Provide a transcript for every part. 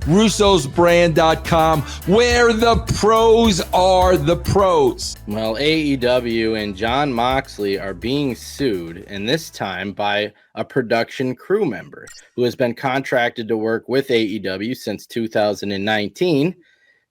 Russo'sBrand.com, where the pros are the pros. Well, AEW and Jon Moxley are being sued, and this time by a production crew member who has been contracted to work with AEW since 2019.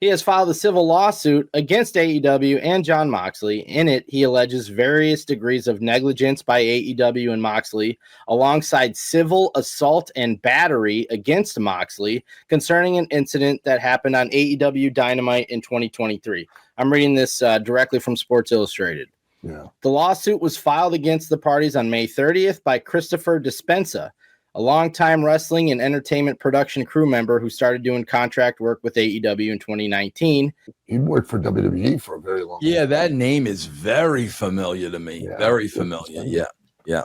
He has filed a civil lawsuit against AEW and Jon Moxley. In it, he alleges various degrees of negligence by AEW and Moxley, alongside civil assault and battery against Moxley concerning an incident that happened on AEW Dynamite in 2023. I'm reading this directly from Sports Illustrated. Yeah. The lawsuit was filed against the parties on May 30th by Christopher Dispenza, a longtime wrestling and entertainment production crew member who started doing contract work with AEW in 2019. He worked for WWE for a very long time. Yeah, that name is very familiar to me. Yeah. Very familiar. Yeah.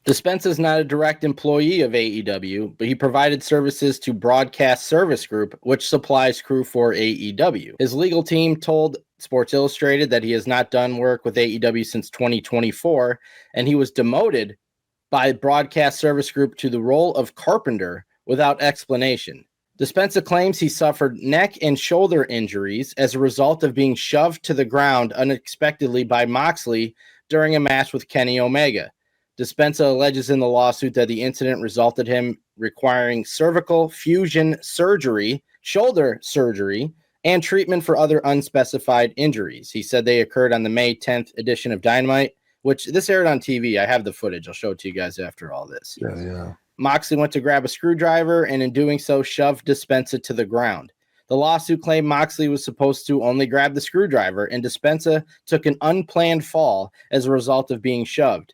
Dispenza is not a direct employee of AEW, but he provided services to Broadcast Service Group, which supplies crew for AEW. His legal team told Sports Illustrated that he has not done work with AEW since 2024, and he was demoted by Broadcast Service Group to the role of carpenter without explanation. Dispenza claims he suffered neck and shoulder injuries as a result of being shoved to the ground unexpectedly by Moxley during a match with Kenny Omega. Dispenza alleges in the lawsuit that the incident resulted him requiring cervical fusion surgery, shoulder surgery, and treatment for other unspecified injuries. He said they occurred on the May 10th edition of Dynamite, which this aired on TV. I have the footage. I'll show it to you guys after all this. Yeah. Moxley went to grab a screwdriver and in doing so shoved Dispenza to the ground. The lawsuit claimed Moxley was supposed to only grab the screwdriver, and Dispenza took an unplanned fall as a result of being shoved.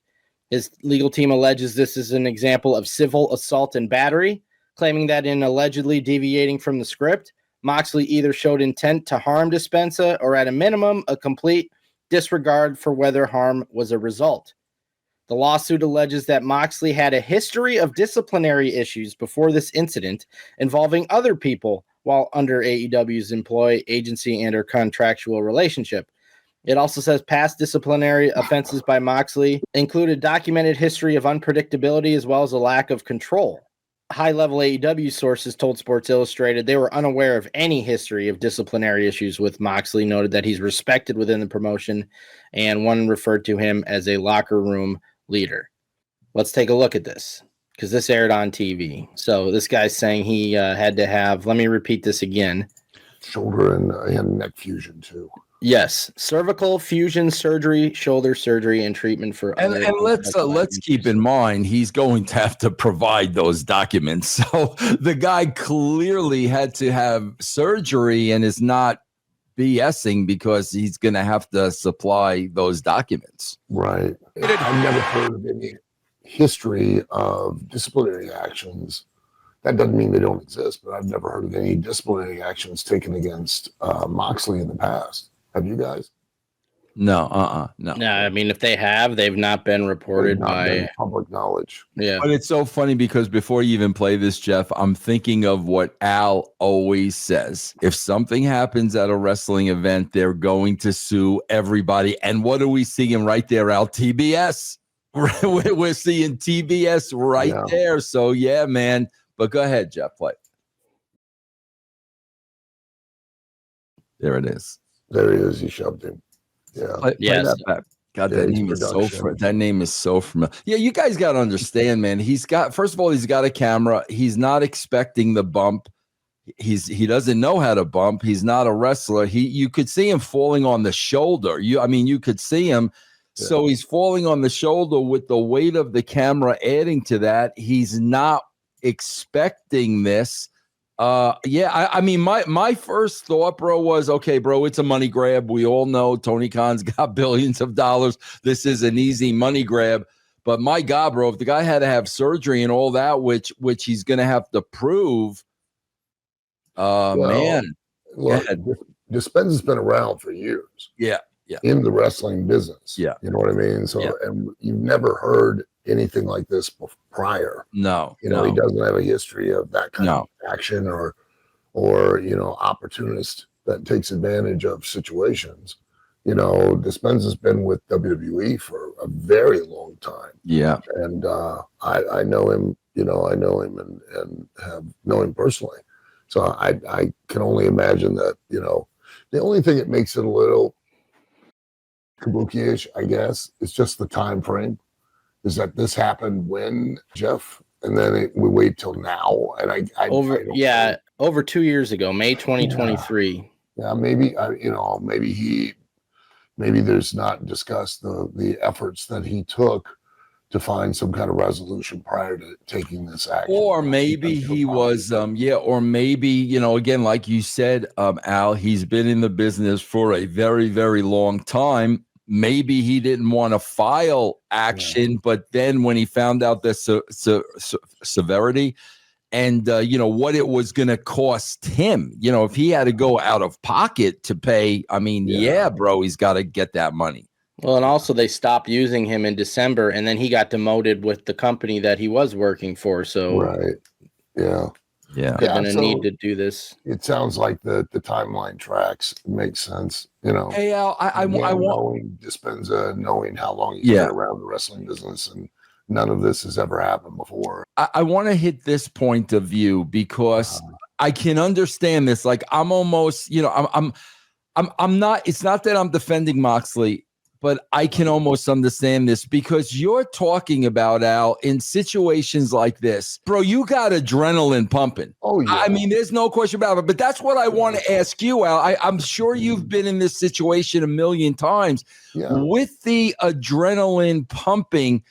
His legal team alleges this is an example of civil assault and battery, claiming that in allegedly deviating from the script, Moxley either showed intent to harm Dispenza or at a minimum a complete disregard for whether harm was a result. The lawsuit alleges that Moxley had a history of disciplinary issues before this incident involving other people while under AEW's employee agency and or contractual relationship. It also says past disciplinary offenses by Moxley include a documented history of unpredictability as well as a lack of control. High-level AEW sources told Sports Illustrated they were unaware of any history of disciplinary issues with Moxley, noted that he's respected within the promotion, and one referred to him as a locker room leader. Let's take a look at this, because this aired on TV. So this guy's saying he had to have, let me repeat this again. Shoulder and neck fusion, too. Yes, cervical fusion surgery, shoulder surgery, and treatment for and let's keep in mind he's going to have to provide those documents. So the guy clearly had to have surgery and is not BSing because he's going to have to supply those documents. Right. I've never heard of any history of disciplinary actions. That doesn't mean they don't exist, but I've never heard of any disciplinary actions taken against Moxley in the past. Have you guys? No. No, I mean, if they have, they've not been reported by public knowledge. Yeah. But it's so funny because before you even play this, Jeff, I'm thinking of what Al always says. If something happens at a wrestling event, they're going to sue everybody. And what are we seeing right there, Al? TBS. We're seeing TBS right there. So, yeah, man. But go ahead, Jeff. Play. There it is. There he is. He shoved him. Yeah. Play that back. God, that name is so familiar. Yeah, you guys got to understand, man. First of all, he's got a camera. He's not expecting the bump. He doesn't know how to bump. He's not a wrestler. You could see him falling on the shoulder. You could see him. Yeah. So he's falling on the shoulder with the weight of the camera adding to that. He's not expecting this. I mean, my first thought, bro, was, okay, bro, it's a money grab. We all know Tony Khan's got billions of dollars. This is an easy money grab. But my God, bro, if the guy had to have surgery and all that, which he's going to have to prove, man. Look, Dispenza's been around for years. Yeah. In the wrestling business. Yeah. You know what I mean? So, and you've never heard anything like this prior. No. He doesn't have a history of that kind of action or opportunist that takes advantage of situations. Dispenza's been with WWE for a very long time. Yeah. And I know him, and have known him personally. So I can only imagine that, the only thing that makes it a little kabuki-ish, I guess, is just the time frame. Is that this happened when, Jeff? And then we wait till now. And I don't know. Over 2 years ago, May 2023. Yeah, maybe maybe there's not discussed the efforts that he took to find some kind of resolution prior to taking this action. Or maybe he was, or maybe, again, like you said, Al, he's been in the business for a very, very long time. Maybe he didn't want to file action, but then when he found out the severity and, what it was going to cost him, if he had to go out of pocket to pay, bro, he's got to get that money. Well, and also they stopped using him in December, and then he got demoted with the company that he was working for. So, right, yeah. Could have been a need to do this. It sounds like the timeline tracks. It makes sense, Hey, Al, I want knowing Dispenza, knowing how long he's been around the wrestling business, and none of this has ever happened before. I want to hit this point of view because I can understand this. Like I'm almost, I'm not. It's not that I'm defending Moxley. But I can almost understand this because you're talking about, Al, in situations like this, bro, you got adrenaline pumping. Oh, yeah. There's no question about it. But that's what I want to ask you, Al. I'm sure you've been in this situation a million times. Yeah. With the adrenaline pumping,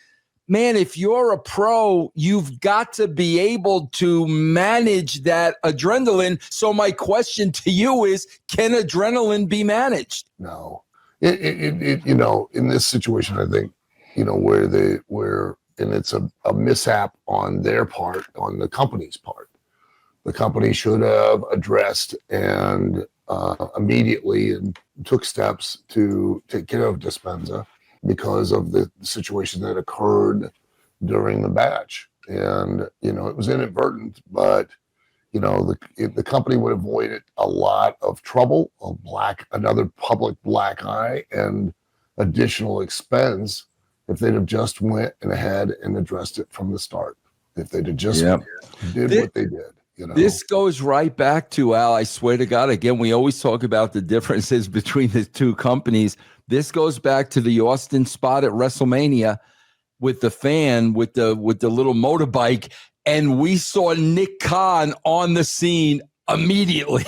man, if you're a pro, you've got to be able to manage that adrenaline. So my question to you is, can adrenaline be managed? No. In this situation, I think, where it's a mishap on their part, on the company's part. The company should have addressed and immediately and took steps to take care of Dispenza because of the situation that occurred during the match. And, it was inadvertent, but the company would avoid a lot of trouble, another public black eye, and additional expense if they'd have just went ahead and addressed it from the start. If they'd have just did what they did. This goes right back to, Al, I swear to God, again, we always talk about the differences between the two companies. This goes back to the Austin spot at WrestleMania with the fan with the little motorbike. And we saw Nick Khan on the scene immediately.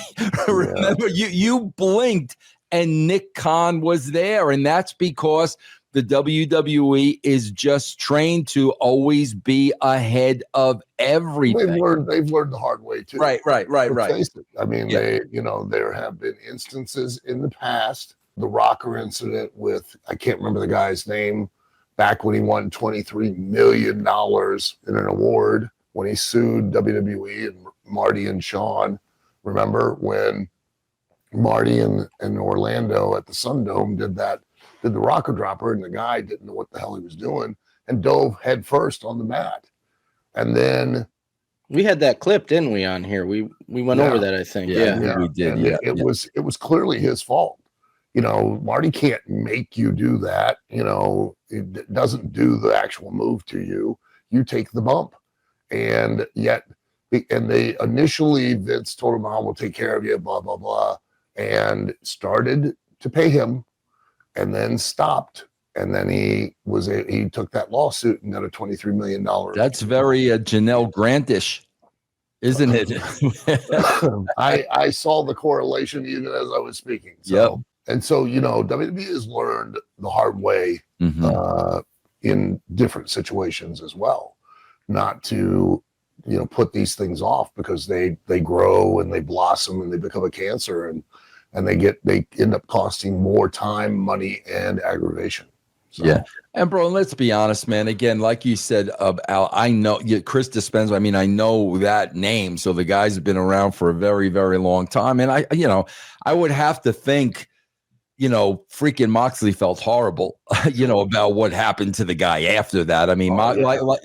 Remember, you blinked and Nick Khan was there. And that's because the WWE is just trained to always be ahead of everything. They've learned the hard way too. Right. Face it. There have been instances in the past, the Rocker incident with, I can't remember the guy's name, back when he won $23 million in an award, when he sued WWE and Marty and Sean. Remember when Marty and Orlando at the Sundome did the rocker dropper, and the guy didn't know what the hell he was doing and dove head first on the mat. And then we had that clip, didn't we, on here? We went over that, I think. Yeah, we did. It was clearly his fault. Marty can't make you do that. It doesn't do the actual move to you. You take the bump. And yet, they initially, Vince told him, I will take care of you, blah, blah, blah, and started to pay him and then stopped. And then he took that lawsuit and got a $23 million. That's very Janelle Grantish, isn't it? I saw the correlation even as I was speaking. So, And so, WWE has learned the hard way in different situations as well. Not to, put these things off because they grow and they blossom and they become a cancer and they end up costing more time, money, and aggravation. So. Yeah. And bro, let's be honest, man. Again, like you said, Al, I know Chris Dispenza. I know that name. So the guys have been around for a very, very long time. And I would have to think, freaking Moxley felt horrible, about what happened to the guy after that.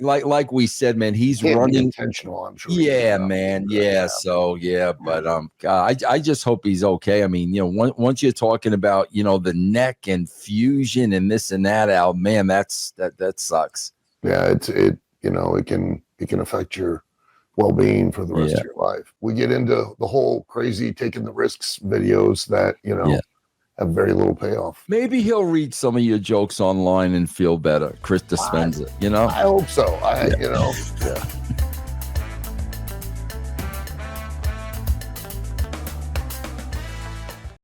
Like we said, man, he's running intentional. I'm sure. Yeah, man. Yeah. So but God, I just hope he's okay. Once you're talking about the neck and fusion and this and that, Al, man, that sucks. Yeah, it can affect your well-being for the rest of your life. We get into the whole crazy taking the risks videos that, have very little payoff. Maybe he'll read some of your jokes online and feel better. Chris Dispenza, I hope so.